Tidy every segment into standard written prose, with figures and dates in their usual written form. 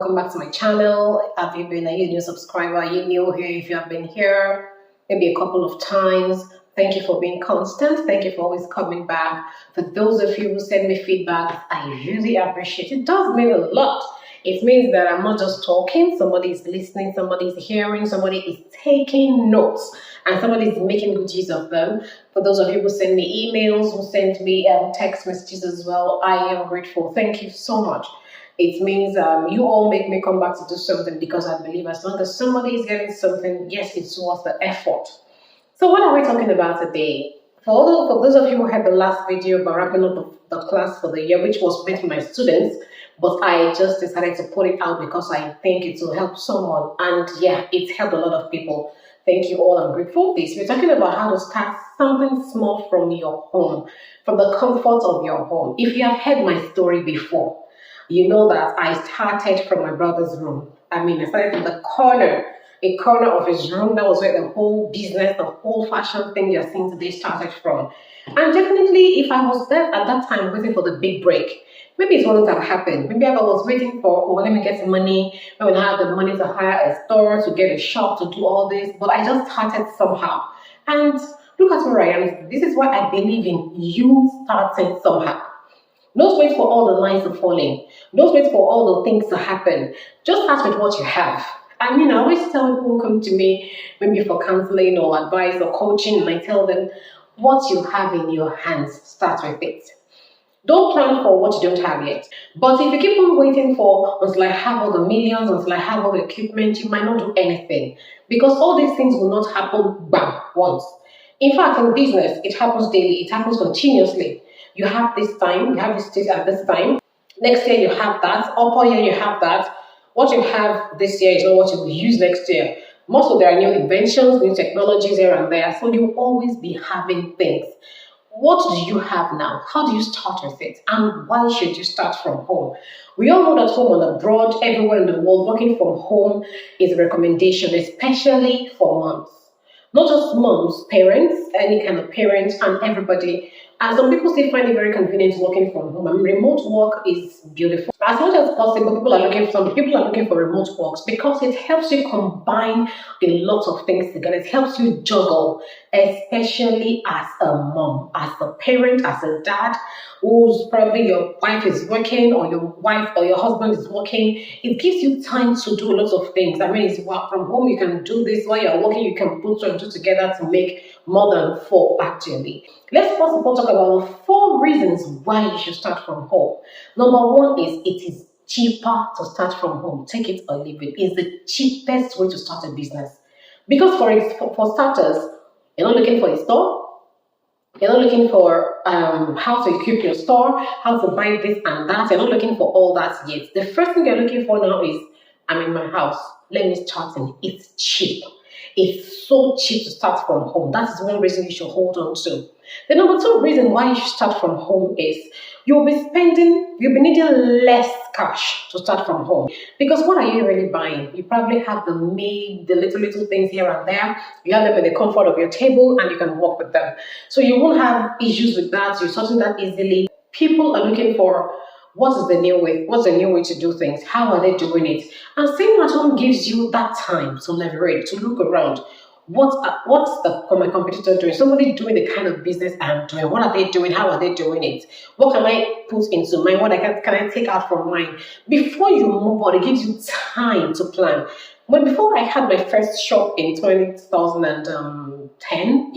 Welcome back to my channel. Have you been a new subscriber? Are you new here? If you have been here maybe a couple of times, thank you for being constant. Thank you for always coming back. For those of you who send me feedback, I really appreciate it. It does mean a lot. It means that I'm not just talking, somebody is listening, somebody is hearing, somebody is taking notes, and somebody is making good use of them. For those of you who send me emails, who send me text messages as well, I am grateful. Thank you so much. It means you all make me come back to do something because I believe as long as somebody is getting something, yes, it's worth the effort. So what are we talking about today? For those of you who had the last video about wrapping up the class for the year, which was meant for my students, but I just decided to put it out because I think it will help someone. And yeah, it helped a lot of people. Thank you all. I'm grateful for this. We're talking about how to start something small from your home, from the comfort of your home. If you have heard my story before, you know that I started from my brother's room. I started from the corner, a corner of his room. That was where the whole business, the whole fashion thing you're seeing today started from. And definitely, if I was there at that time waiting for the big break, maybe it wouldn't have happened. Maybe I was waiting for, oh, let me get some money. When I have the money to hire a store, to get a shop, to do all this. But I just started somehow. And look at where I am. This is why I believe in you starting somehow. Don't wait for all the lines to fall in. Don't wait for all the things to happen. Just start with what you have. I always tell people who come to me, maybe for counseling or advice or coaching, and I tell them, what you have in your hands, start with it. Don't plan for what you don't have yet. But if you keep on waiting for until I have all the millions, until I have all the equipment, you might not do anything. Because all these things will not happen bam, once. In fact, in business, it happens daily. It happens continuously. You have this time, you have this stage at this time. Next year, you have that. Upper year, you have that. What you have this year is not what you will use next year. Most of there are new inventions, new technologies here and there. So you'll always be having things. What do you have now? How do you start with it? And why should you start from home? We all know that home and abroad, everywhere in the world, working from home is a recommendation, especially for moms. Not just moms, parents, any kind of parents, and everybody. And some people still find it very convenient working from home. Remote work is beautiful. As much as possible, some people are looking for remote works because it helps you combine a lot of things together. It helps you juggle, especially as a mom, as a parent, as a dad, who's probably your wife is working or your wife or your husband is working. It gives you time to do a lot of things. It's work from home. You can do this while you're working. You can put two and two together to make more than four, actually. Let's first of all talk about 4 reasons why you should start from home. Number 1 is it is cheaper to start from home. Take it or leave it. It's the cheapest way to start a business. Because for starters, you're not looking for a store. You're not looking for how to equip your store, how to buy this and that. You're not looking for all that yet. The first thing you're looking for now is, I'm in my house. Let me start in. It's cheap. It's so cheap to start from home. That is one reason you should hold on to. The number 2 reason why you should start from home is you'll be needing less cash to start from home. Because what are you really buying? You probably have the little things here and there. You have them in the comfort of your table and you can work with them. So you won't have issues with that. You're sorting that easily. People are looking for what is the new way? What's the new way to do things? How are they doing it? And staying at home gives you that time to leverage, to look around. What's my competitor doing? Somebody doing the kind of business I'm doing. What are they doing? How are they doing it? What can I put into mine? What can I take out from mine? Before you move on, it gives you time to plan. Before I had my first shop in 2010,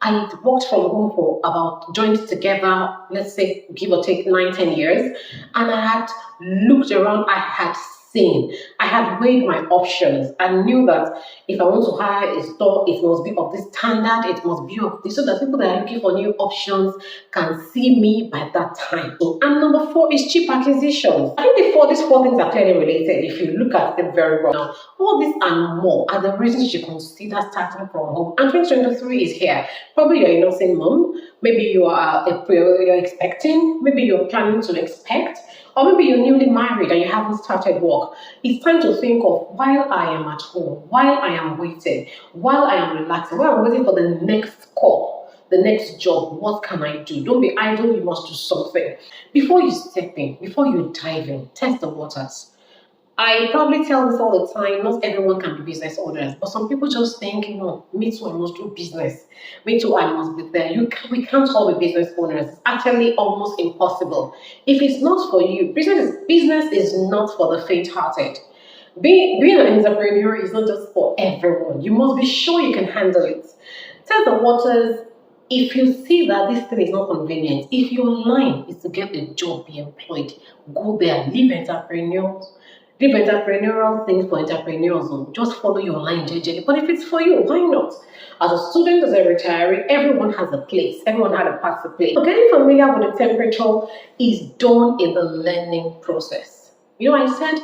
I worked from home for about, joined together, let's say, give or take 9-10 years. And I had looked around, I had seen, I had weighed my options and knew that if I want to hire a store, it must be of this standard, it must be of this, so that people that are looking for new options can see me by that time. And number 4 is cheap acquisitions. I think these four things are clearly related if you look at them very well. Now, all these and more are the reasons you consider starting from home. And 2023 is here. Probably you're a nursing mom, maybe you're expecting, maybe you're planning to expect, or maybe you're newly married and you haven't started work. It's time to think of, while I am at home, while I am waiting, while I am relaxing, while I'm waiting for the next call, the next job, what can I do? Don't be idle, you must do something. Before you step in, before you dive in, test the waters. I probably tell this all the time. Not everyone can be business owners, but some people just think, me too, I must do business. Me too, I must be there. We can't all be business owners. It's actually almost impossible. If it's not for you, business is not for the faint-hearted. Being an entrepreneur is not just for everyone. You must be sure you can handle it. Test the waters. If you see that this thing is not convenient, if your line is to get a job, be employed, go there, leave entrepreneurial things for entrepreneurs. Just follow your line, JJ. But if it's for you, why not? As a student, as a retiree, everyone has a place. Everyone had a part to play. So getting familiar with the temperature is done in the learning process. I said,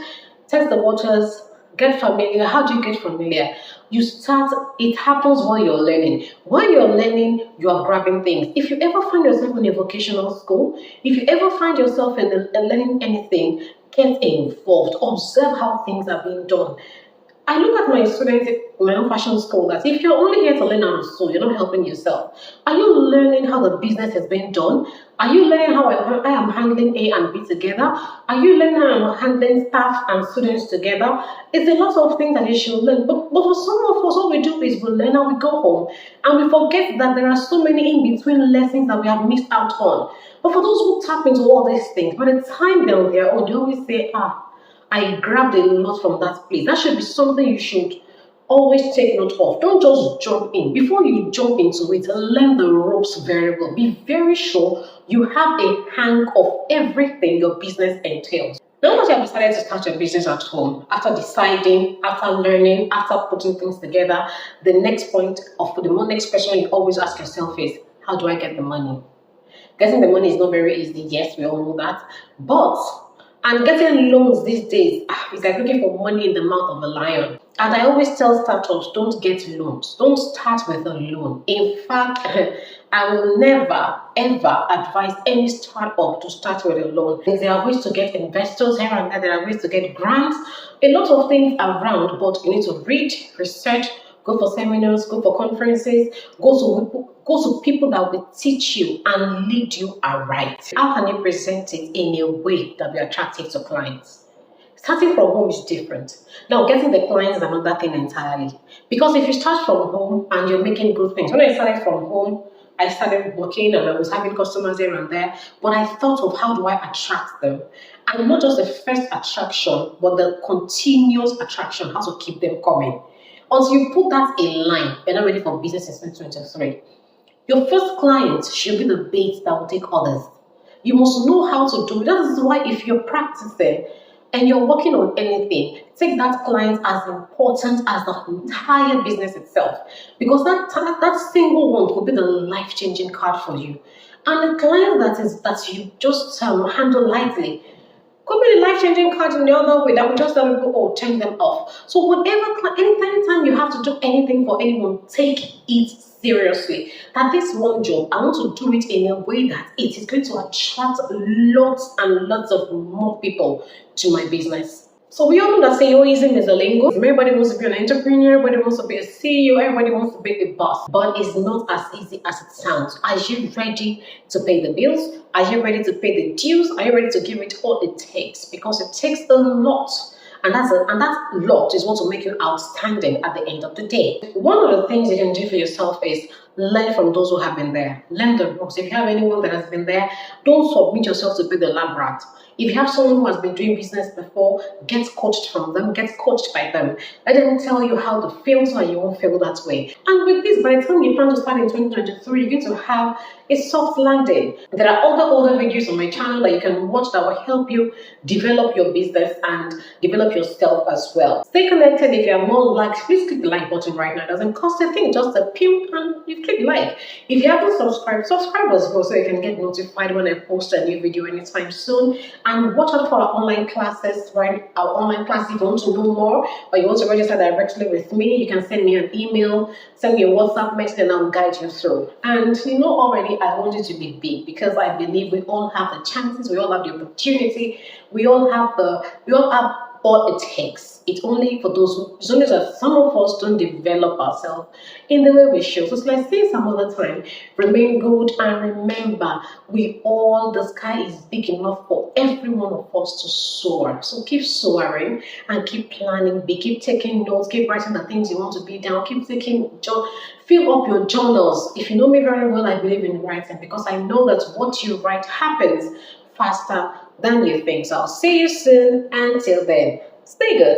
test the waters, get familiar. How do you get familiar? You start, it happens while you're learning. While you're learning, you are grabbing things. If you ever find yourself in a vocational school, if you ever find yourself in learning anything, get involved. Observe how things are being done. I look at my students in my own fashion school that if you're only here to learn how to sew, you're not helping yourself. Are you learning how the business has been done? Are you learning how I am handling A and B together? Are you learning how I'm handling staff and students together? It's a lot of things that you should learn. But for some of us, what we do is we learn and we go home. And we forget that there are so many in-between lessons that we have missed out on. But for those who tap into all these things, by the time they're on their own, they always say, I grabbed a lot from that place. That should be something you should always take note of. Don't just jump in. Before you jump into it, learn the ropes very well. Be very sure you have a hang of everything your business entails. Now that you have decided to start your business at home, after deciding, after learning, after putting things together, the next question you always ask yourself is, how do I get the money? Getting the money is not very easy. Yes, we all know that. And getting loans these days is like looking for money in the mouth of a lion. And I always tell startups, don't get loans. Don't start with a loan. In fact, I will never, ever advise any startup to start with a loan. There are ways to get investors here and there. There are ways to get grants. A lot of things around, but you need to read, research, go for seminars, go for conferences, go to people that will teach you and lead you aright. How can you present it in a way that will be attractive to clients? Starting from home is different. Now, getting the clients is another thing entirely. Because if you start from home and you're making good things, when I started from home, I started working and I was having customers here and there, but I thought of how do I attract them? And not just the first attraction, but the continuous attraction, how to keep them coming. Until you put that in line, you're not ready for business in 2023. Your first client should be the bait that will take others. You must know how to do it. That is why if you're practicing and you're working on anything, take that client as important as the entire business itself. Because that single one could be the life-changing card for you. And the client that you just handle lightly could be the life-changing card in the other way that will just tell people, turn them off. So anytime you have to do anything for anyone, take it seriously. That this one job, I want to do it in a way that it is going to attract lots and lots of more people to my business. So we all know that CEOism is a lingo. Everybody wants to be an entrepreneur, everybody wants to be a CEO, everybody wants to be a boss. But it's not as easy as it sounds. Are you ready to pay the bills? Are you ready to pay the dues? Are you ready to give it all it takes? Because it takes a lot. And that lot is what will make you outstanding at the end of the day. One of the things you can do for yourself is learn from those who have been there. Learn the ropes. If you have anyone that has been there, don't submit yourself to be the lab rat. If you have someone who has been doing business before, get coached from them, get coached by them. Let them tell you how to fail so that you won't fail that way. And with this, by the time you plan to start in 2023, you're going to have a soft landing. There are older videos on my channel that you can watch that will help you develop your business and develop yourself as well. Stay connected. If you have more likes, please click the like button right now. It doesn't cost a thing, just a pew and you click like. If you haven't subscribed as well so you can get notified when I post a new video anytime soon. And watch out for our online classes, right? Our online classes, if you want to know more or you want to register directly with me, you can send me an email, send me a WhatsApp message, and I'll guide you through. And you know already, I want you to be big because I believe we all have the chances, we all have the opportunity, we all have all it takes. It's only for it's only that some of us don't develop ourselves in the way we should. So it's like saying some other time, remain good and remember, the sky is big enough for every one of us to soar. So keep soaring and keep planning big, keep taking notes, keep writing the things you want to be down, keep fill up your journals. If you know me very well, I believe in writing because I know that what you write happens faster than you think. So I'll see you soon. Until then, stay good.